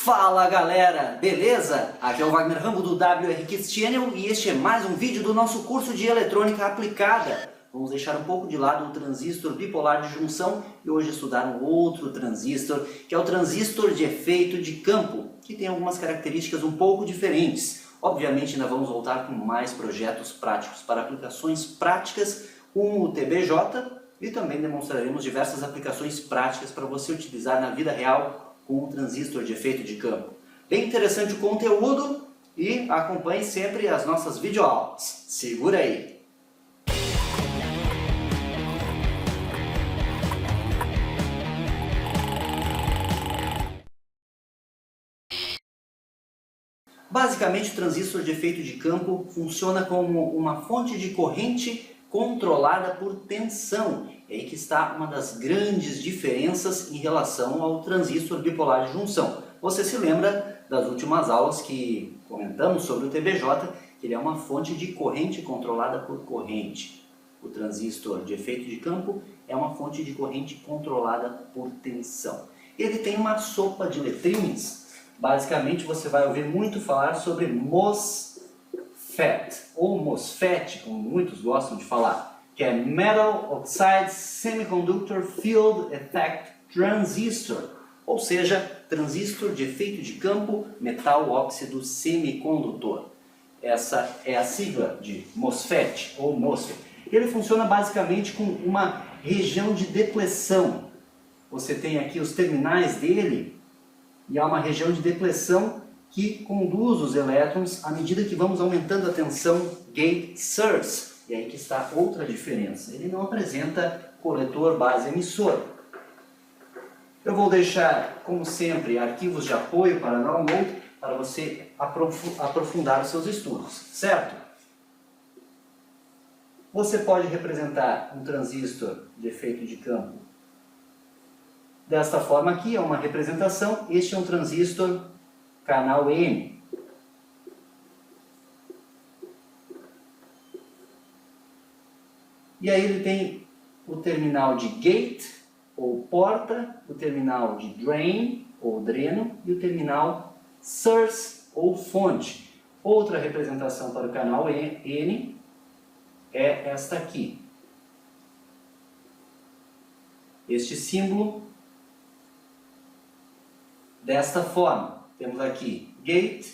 Fala galera, beleza? Aqui é o Wagner Rambo do WR Kids Channel e este é mais um vídeo do nosso curso de eletrônica aplicada. Vamos deixar um pouco de lado o transistor bipolar de junção e hoje estudar um outro transistor, que é o transistor de efeito de campo, que tem algumas características um pouco diferentes. Obviamente ainda vamos voltar com mais projetos práticos para aplicações práticas com o TBJ e também demonstraremos diversas aplicações práticas para você utilizar na vida real com um transistor de efeito de campo. Bem interessante o conteúdo e acompanhe sempre as nossas videoaulas. Segura aí! Basicamente, o transistor de efeito de campo funciona como uma fonte de corrente controlada por tensão. É aí que está uma das grandes diferenças em relação ao transistor bipolar de junção. Você se lembra das últimas aulas que comentamos sobre o TBJ, que ele é uma fonte de corrente controlada por corrente. O transistor de efeito de campo é uma fonte de corrente controlada por tensão. Ele tem uma sopa de letrinhas. Basicamente você vai ouvir muito falar sobre MOSFET, ou MOSFET, como muitos gostam de falar, que é Metal Oxide Semiconductor Field Effect Transistor, ou seja, transistor de efeito de campo metal óxido semicondutor. Essa é a sigla de MOSFET, ou MOSFET. Ele funciona basicamente com uma região de depleção. Você tem aqui os terminais dele, e há uma região de depleção que conduz os elétrons à medida que vamos aumentando a tensão gate source. E aí que está outra diferença. Ele não apresenta coletor base emissor. Eu vou deixar, como sempre, arquivos de apoio para download para você aprofundar os seus estudos, certo? Você pode representar um transistor de efeito de campo desta forma aqui, é uma representação. Este é um transistor canal N. E aí ele tem o terminal de gate, ou porta, o terminal de drain, ou dreno, e o terminal source, ou fonte. Outra representação para o canal N é esta aqui. Este símbolo desta forma. Temos aqui gate,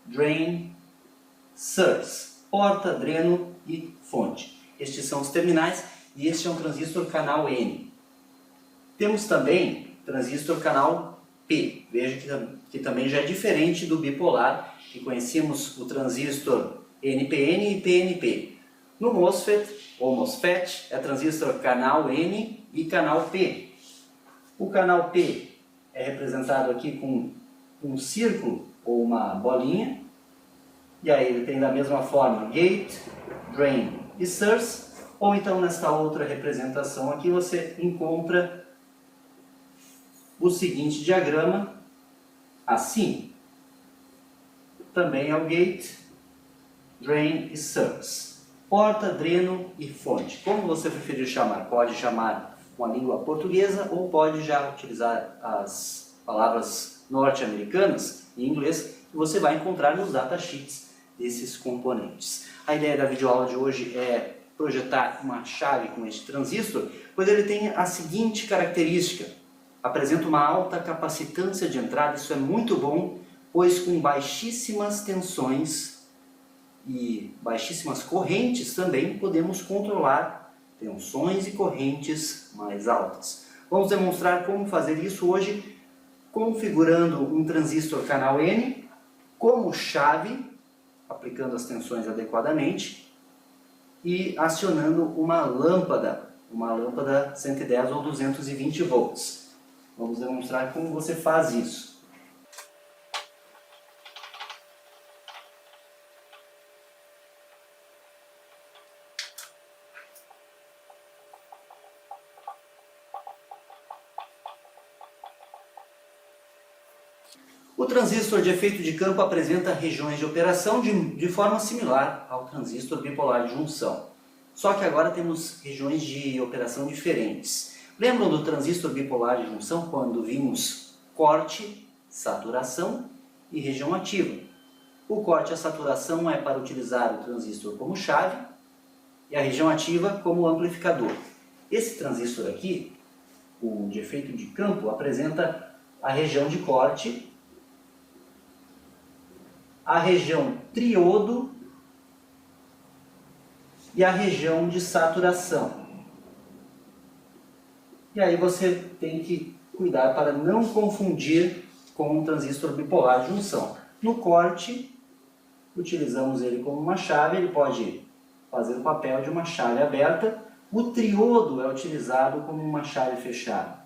drain, source, porta, dreno e fonte. Estes são os terminais e este é um transistor canal N. Temos também transistor canal P. Veja que também já é diferente do bipolar, que conhecíamos o transistor NPN e PNP. No MOSFET, ou MOSFET, é transistor canal N e canal P. O canal P é representado aqui com um círculo ou uma bolinha. E aí ele tem da mesma forma gate, drain e source. Ou então nesta outra representação aqui você encontra o seguinte diagrama, assim. Também é o gate, drain e source. Porta, dreno e fonte. Como você preferir chamar, pode chamar com a língua portuguesa ou pode já utilizar as palavras norte-americanas em inglês que você vai encontrar nos datasheets desses componentes. A ideia da videoaula de hoje é projetar uma chave com este transistor, pois ele tem a seguinte característica: apresenta uma alta capacitância de entrada. Isso é muito bom, pois com baixíssimas tensões e baixíssimas correntes também podemos controlar tensões e correntes mais altas. Vamos demonstrar como fazer isso hoje, configurando um transistor canal N como chave, aplicando as tensões adequadamente e acionando uma lâmpada 110 ou 220 volts. Vamos demonstrar como você faz isso. O transistor de efeito de campo apresenta regiões de operação de forma similar ao transistor bipolar de junção. Só que agora temos regiões de operação diferentes. Lembram do transistor bipolar de junção quando vimos corte saturação e região ativa. O corte e a saturação é para utilizar o transistor como chave e a região ativa como amplificador. Esse transistor aqui, o de efeito de campo, apresenta a região de corte, a região triodo e a região de saturação. E aí você tem que cuidar para não confundir com um transistor bipolar de junção. No corte, utilizamos ele como uma chave, ele pode fazer o papel de uma chave aberta. O triodo é utilizado como uma chave fechada.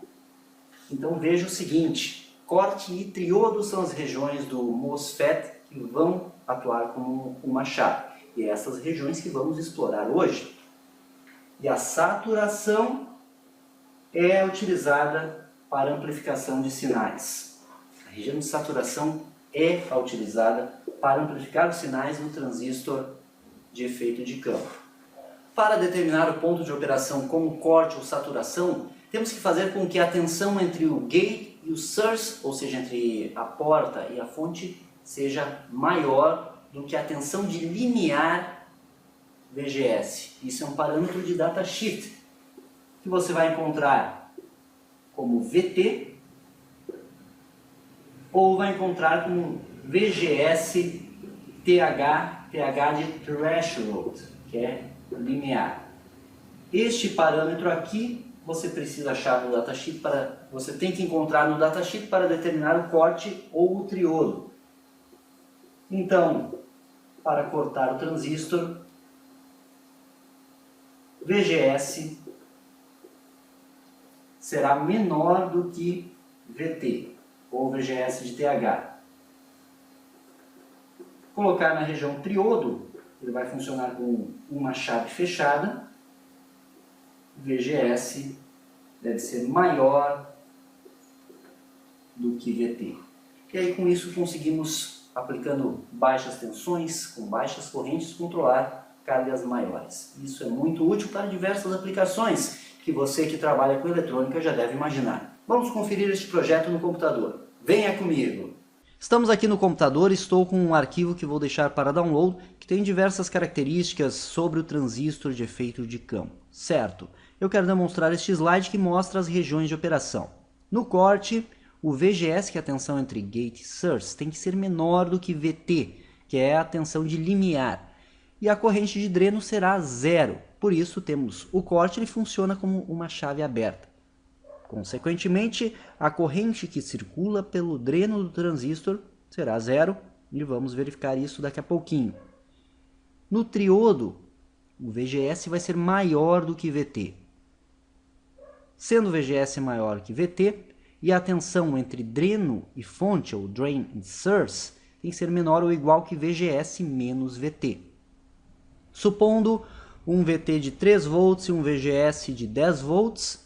Então veja o seguinte, corte e triodo são as regiões do MOSFET que vão atuar como uma chave. E é essas regiões que vamos explorar hoje. E a saturação é utilizada para amplificação de sinais. A região de saturação é a utilizada para amplificar os sinais no transistor de efeito de campo. Para determinar o ponto de operação como corte ou saturação, temos que fazer com que a tensão entre o gate e o source, ou seja, entre a porta e a fonte, seja maior do que a tensão de limiar VGS. Isso é um parâmetro de datasheet, que você vai encontrar como VT, ou vai encontrar como VGS TH de threshold, que é limiar. Este parâmetro aqui você precisa achar no datasheet você tem que encontrar no datasheet para determinar o corte ou o triodo. Então, para cortar o transistor, VGS será menor do que VT, ou VGS de TH. Colocar na região triodo, ele vai funcionar com uma chave fechada. VGS deve ser maior do que VT. E aí com isso conseguimos, aplicando baixas tensões, com baixas correntes, controlar cargas maiores. Isso é muito útil para diversas aplicações que você que trabalha com eletrônica já deve imaginar. Vamos conferir este projeto no computador. Venha comigo! Estamos aqui no computador, estou com um arquivo que vou deixar para download, que tem diversas características sobre o transistor de efeito de campo. Certo, eu quero demonstrar este slide que mostra as regiões de operação. No corte, o VGS, que é a tensão entre gate e source, tem que ser menor do que VT, que é a tensão de limiar. E a corrente de dreno será zero, por isso temos o corte, ele funciona como uma chave aberta. Consequentemente, a corrente que circula pelo dreno do transistor será zero, e vamos verificar isso daqui a pouquinho. No triodo, o VGS vai ser maior do que VT. Sendo o VGS maior que VT, e a tensão entre dreno e fonte, ou drain e source, tem que ser menor ou igual que VGS menos VT. Supondo um VT de 3 volts e um VGS de 10 volts,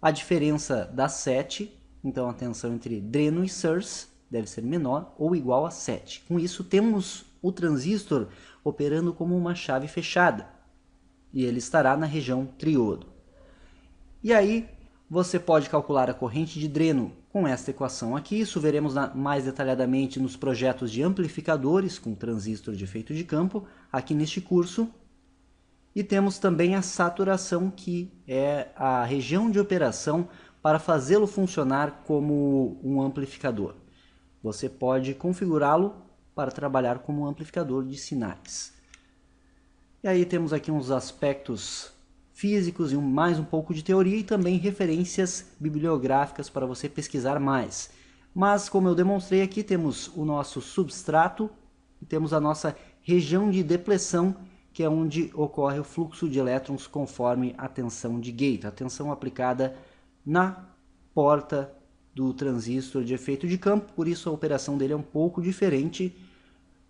a diferença dá 7, então a tensão entre dreno e source deve ser menor ou igual a 7. Com isso temos o transistor operando como uma chave fechada, e ele estará na região triodo. E aí você pode calcular a corrente de dreno com esta equação aqui, isso veremos mais detalhadamente nos projetos de amplificadores com transistor de efeito de campo, aqui neste curso. E temos também a saturação, que é a região de operação para fazê-lo funcionar como um amplificador. Você pode configurá-lo para trabalhar como um amplificador de sinais. E aí temos aqui uns aspectos físicos e mais um pouco de teoria e também referências bibliográficas para você pesquisar mais. Mas como eu demonstrei aqui, temos o nosso substrato e temos a nossa região de depleção, que é onde ocorre o fluxo de elétrons conforme a tensão de gate, a tensão aplicada na porta do transistor de efeito de campo, por isso a operação dele é um pouco diferente,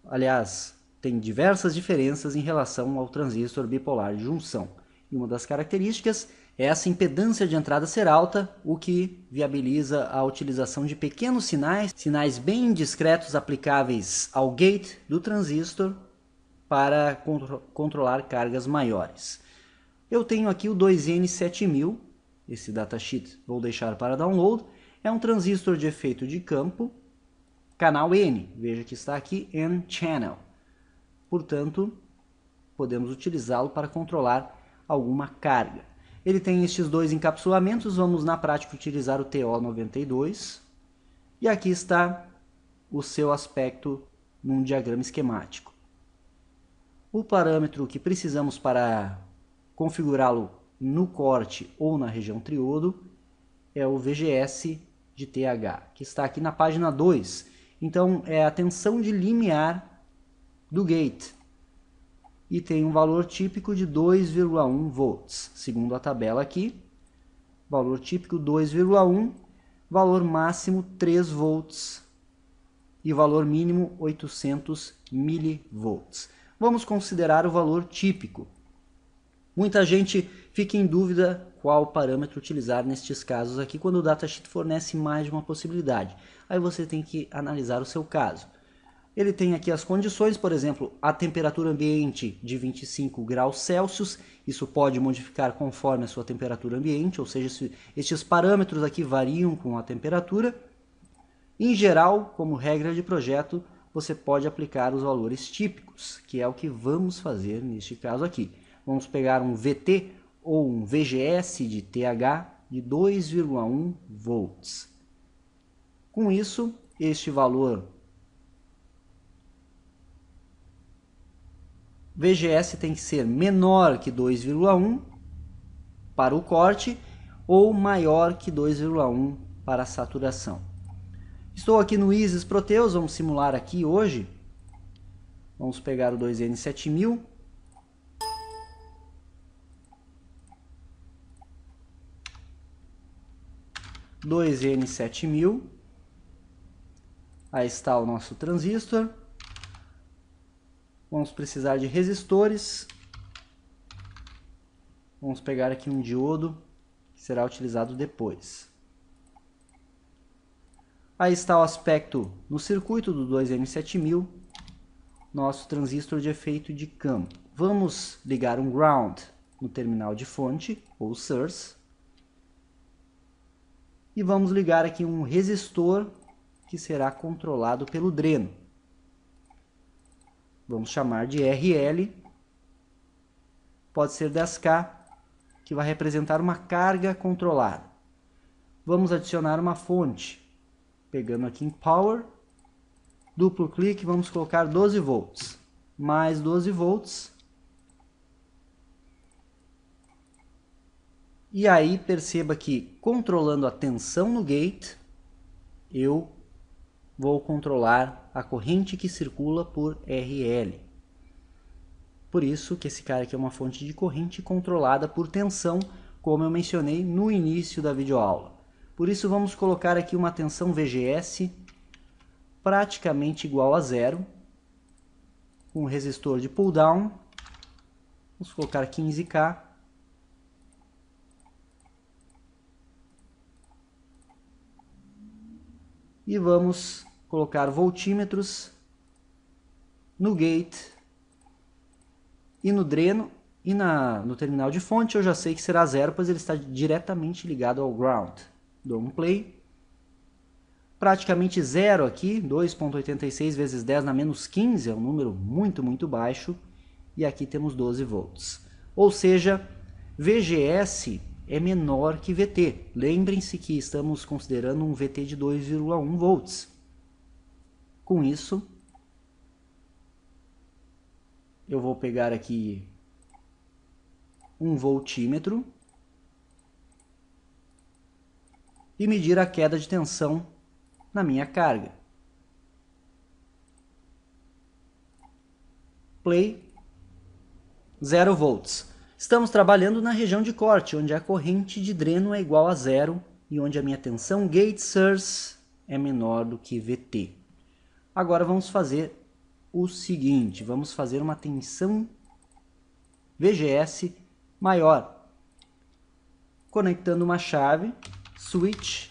aliás, tem diversas diferenças em relação ao transistor bipolar de junção. E uma das características é essa impedância de entrada ser alta, o que viabiliza a utilização de pequenos sinais bem discretos aplicáveis ao gate do transistor, para controlar cargas maiores. Eu tenho aqui o 2N7000, esse datasheet vou deixar para download. É um transistor de efeito de campo, canal N. Veja que está aqui N-channel. Portanto, podemos utilizá-lo para controlar alguma carga. Ele tem estes dois encapsulamentos, vamos na prática utilizar o TO92. E aqui está o seu aspecto num diagrama esquemático. O parâmetro que precisamos para configurá-lo no corte ou na região triodo é o VGS de TH, que está aqui na página 2. Então, é a tensão de limiar do gate. E tem um valor típico de 2,1 volts, segundo a tabela aqui. Valor típico 2,1, valor máximo 3 volts e valor mínimo 800 milivolts. Vamos considerar o valor típico. Muita gente fica em dúvida qual parâmetro utilizar nestes casos aqui, quando o datasheet fornece mais de uma possibilidade. Aí você tem que analisar o seu caso. Ele tem aqui as condições, por exemplo, a temperatura ambiente de 25 graus Celsius, isso pode modificar conforme a sua temperatura ambiente, ou seja, estes parâmetros aqui variam com a temperatura. Em geral, como regra de projeto, você pode aplicar os valores típicos, que é o que vamos fazer neste caso aqui. Vamos pegar um VT ou um VGS de TH de 2,1 volts. Com isso, este valor VGS tem que ser menor que 2,1 para o corte ou maior que 2,1 para a saturação. Estou aqui no Isis Proteus, vamos simular aqui hoje. Vamos pegar o 2N7000. Aí está o nosso transistor. Vamos precisar de resistores. Vamos pegar aqui um diodo, que será utilizado depois. Aí está o aspecto no circuito do 2N7000, nosso transistor de efeito de campo. Vamos ligar um ground no terminal de fonte, ou source. E vamos ligar aqui um resistor, que será controlado pelo dreno. Vamos chamar de RL, pode ser 10K, que vai representar uma carga controlada. Vamos adicionar uma fonte, pegando aqui em Power, duplo clique, vamos colocar 12 volts, mais 12 volts. E aí perceba que controlando a tensão no gate, eu vou controlar a corrente que circula por RL. Por isso que esse cara aqui é uma fonte de corrente controlada por tensão, como eu mencionei no início da videoaula. Por isso vamos colocar aqui uma tensão VGS praticamente igual a zero, com um resistor de pull down. Vamos colocar 15K. E vamos colocar voltímetros no gate e no dreno, e no terminal de fonte eu já sei que será zero, pois ele está diretamente ligado ao ground. Dou um play. Praticamente zero aqui, 2,86 vezes 10 na menos 15, é um número muito baixo. E aqui temos 12 volts. Ou seja, VGS é menor que VT. Lembrem-se que estamos considerando um VT de 2,1 volts. Com isso, eu vou pegar aqui um voltímetro e medir a queda de tensão na minha carga. Play, 0 volts. Estamos trabalhando na região de corte, onde a corrente de dreno é igual a zero e onde a minha tensão gate source é menor do que VT. Agora vamos fazer o seguinte, vamos fazer uma tensão VGS maior, conectando uma chave, switch,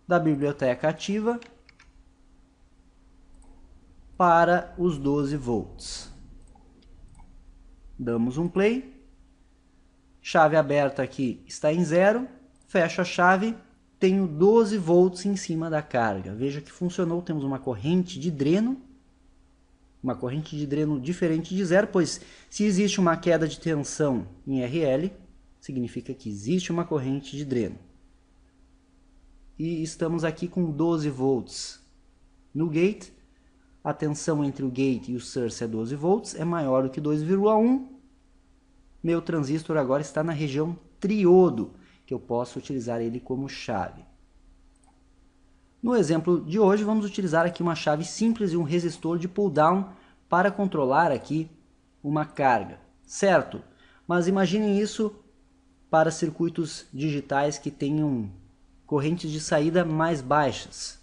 da biblioteca ativa para os 12 volts. Damos um play. chave aberta aqui está em 0, fecho a chave, tenho 12 volts em cima da carga. Veja que funcionou, temos uma corrente de dreno diferente de 0, pois se existe uma queda de tensão em RL, significa que existe uma corrente de dreno. E estamos aqui com 12 volts no gate. A tensão entre o gate e o source é 12 volts, é maior do que 2,1. Meu transistor agora está na região triodo, que eu posso utilizar ele como chave. No exemplo de hoje, vamos utilizar aqui uma chave simples e um resistor de pull-down para controlar aqui uma carga, certo? Mas imaginem isso para circuitos digitais que tenham correntes de saída mais baixas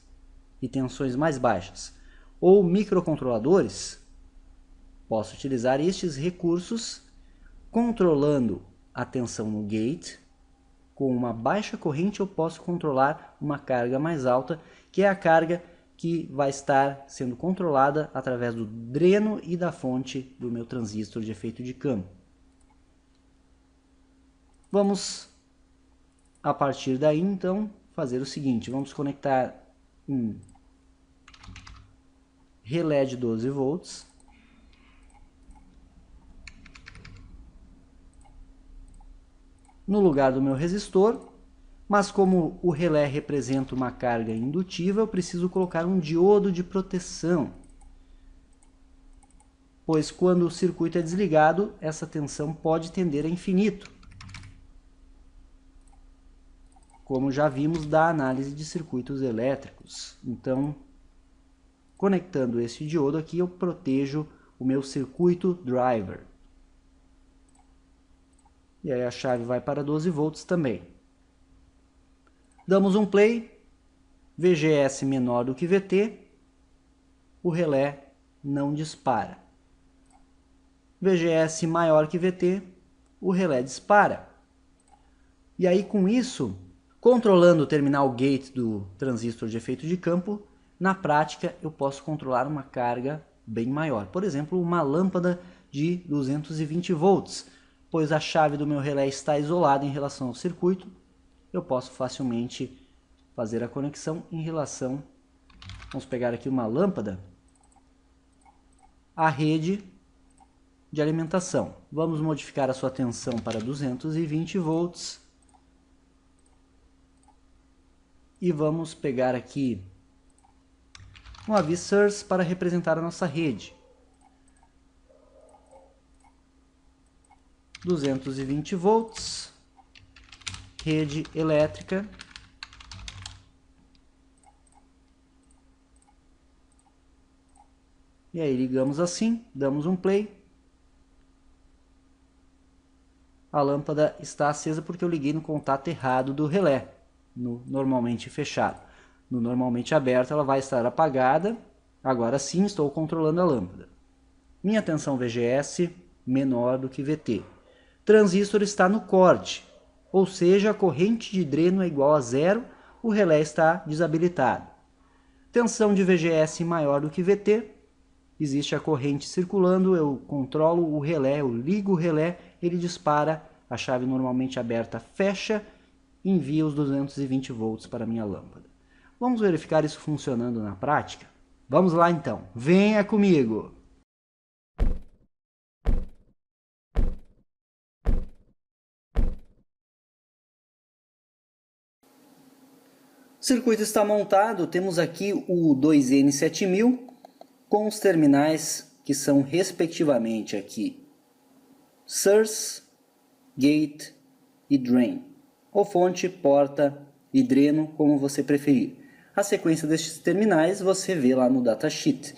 e tensões mais baixas. Ou microcontroladores, posso utilizar estes recursos controlando a tensão no gate. Com uma baixa corrente eu posso controlar uma carga mais alta, que é a carga que vai estar sendo controlada através do dreno e da fonte do meu transistor de efeito de campo. Vamos, a partir daí, então, fazer o seguinte. Vamos conectar um relé de 12 volts. No lugar do meu resistor, mas como o relé representa uma carga indutiva, eu preciso colocar um diodo de proteção, pois quando o circuito é desligado, essa tensão pode tender a infinito, como já vimos da análise de circuitos elétricos. Então, conectando esse diodo aqui, eu protejo o meu circuito driver. E aí a chave vai para 12 volts também. Damos um play, VGS menor do que VT, o relé não dispara. VGS maior que VT, o relé dispara. E aí com isso, controlando o terminal gate do transistor de efeito de campo, na prática eu posso controlar uma carga bem maior. Por exemplo, uma lâmpada de 220 volts. Pois a chave do meu relé está isolada em relação ao circuito, eu posso facilmente fazer a conexão em relação, vamos pegar aqui uma lâmpada, à rede de alimentação. Vamos modificar a sua tensão para 220 volts e vamos pegar aqui um AV source para representar a nossa rede. 220 volts, rede elétrica, e aí ligamos assim, damos um play, a lâmpada está acesa porque eu liguei no contato errado do relé, no normalmente fechado. No normalmente aberto ela vai estar apagada, agora sim estou controlando a lâmpada. Minha tensão VGS menor do que VT. Transistor está no corte, ou seja, a corrente de dreno é igual a 0, o relé está desabilitado. Tensão de VGS maior do que VT, existe a corrente circulando, eu controlo o relé, eu ligo o relé, ele dispara, a chave normalmente aberta fecha, envia os 220 volts para a minha lâmpada. Vamos verificar isso funcionando na prática? Vamos lá então, venha comigo! O circuito está montado, temos aqui o 2N7000 com os terminais que são respectivamente aqui source, gate e drain, ou fonte, porta e dreno, como você preferir. A sequência destes terminais você vê lá no datasheet.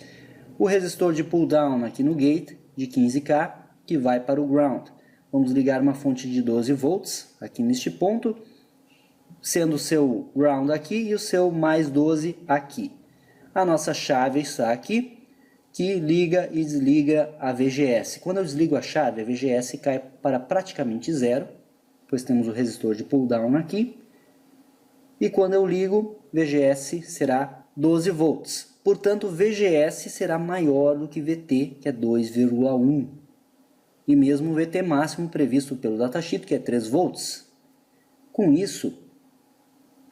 O resistor de pull-down aqui no gate de 15K que vai para o ground. Vamos ligar uma fonte de 12 volts aqui neste ponto, sendo o seu ground aqui e o seu mais 12 aqui. A nossa chave está aqui, que liga e desliga a VGS. Quando eu desligo a chave, a VGS cai para praticamente zero, pois temos o resistor de pull-down aqui. E quando eu ligo, VGS será 12 volts. Portanto, VGS será maior do que VT, que é 2,1. e mesmo o VT máximo previsto pelo datasheet, que é 3 volts. Com isso,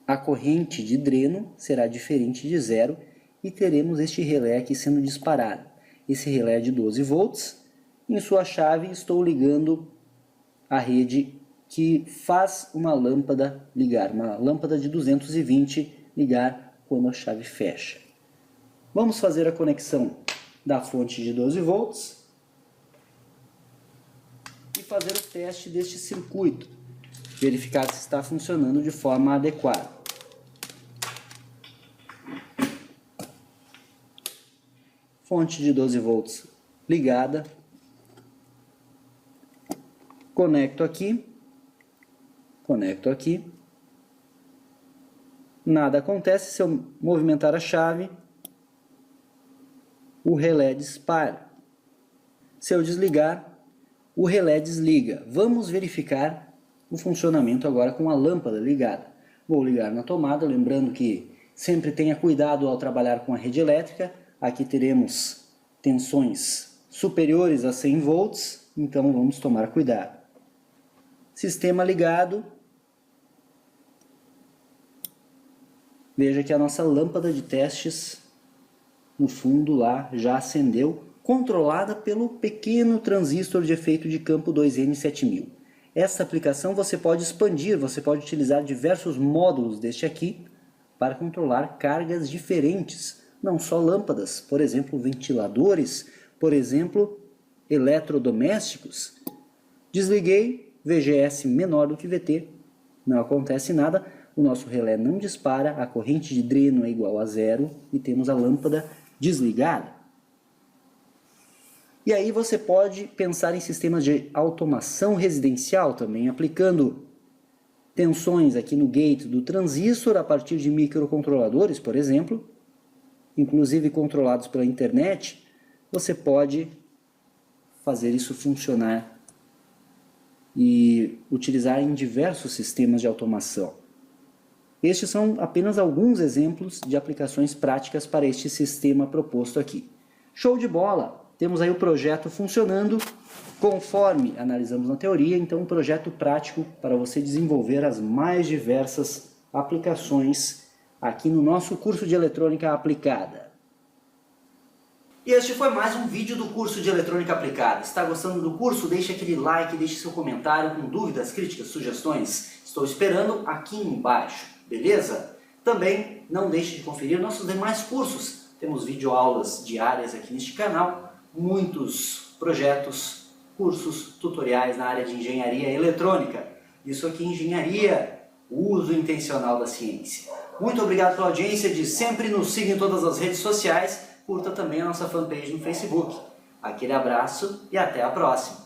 a corrente de dreno será diferente de zero e teremos este relé aqui sendo disparado. Esse relé é de 12 volts. Em sua chave estou ligando a rede que faz uma lâmpada ligar, uma lâmpada de 220 ligar quando a chave fecha. Vamos fazer a conexão da fonte de 12 volts e fazer o teste deste circuito, verificar se está funcionando de forma adequada. Fonte de 12 volts ligada. Conecto aqui. Nada acontece. Se eu movimentar a chave, o relé dispara. Se eu desligar, o relé desliga. Vamos verificar o funcionamento agora com a lâmpada ligada. Vou ligar na tomada, lembrando que sempre tenha cuidado ao trabalhar com a rede elétrica. Aqui teremos tensões superiores a 100 volts, então vamos tomar cuidado. Sistema ligado. Veja que a nossa lâmpada de testes no fundo lá já acendeu, controlada pelo pequeno transistor de efeito de campo 2N7000. Essa aplicação você pode expandir, você pode utilizar diversos módulos deste aqui para controlar cargas diferentes, não só lâmpadas, por exemplo, ventiladores, por exemplo, eletrodomésticos. Desliguei, VGS menor do que VT, não acontece nada, o nosso relé não dispara, a corrente de dreno é igual a zero e temos a lâmpada desligada. E aí você pode pensar em sistemas de automação residencial também, aplicando tensões aqui no gate do transistor a partir de microcontroladores, por exemplo, inclusive controlados pela internet. Você pode fazer isso funcionar e utilizar em diversos sistemas de automação. Estes são apenas alguns exemplos de aplicações práticas para este sistema proposto aqui. Show de bola! Temos aí o projeto funcionando conforme analisamos na teoria, então um projeto prático para você desenvolver as mais diversas aplicações aqui no nosso curso de eletrônica aplicada. E este foi mais um vídeo do curso de eletrônica aplicada. Está gostando do curso? Deixe aquele like, deixe seu comentário com dúvidas, críticas, sugestões. Estou esperando aqui embaixo, beleza? Também não deixe de conferir nossos demais cursos. Temos videoaulas diárias aqui neste canal, muitos projetos, cursos, tutoriais na área de engenharia eletrônica. Isso aqui é engenharia, o uso intencional da ciência. Muito obrigado pela audiência de sempre, nos siga em todas as redes sociais, curta também a nossa fanpage no Facebook. Aquele abraço e até a próxima!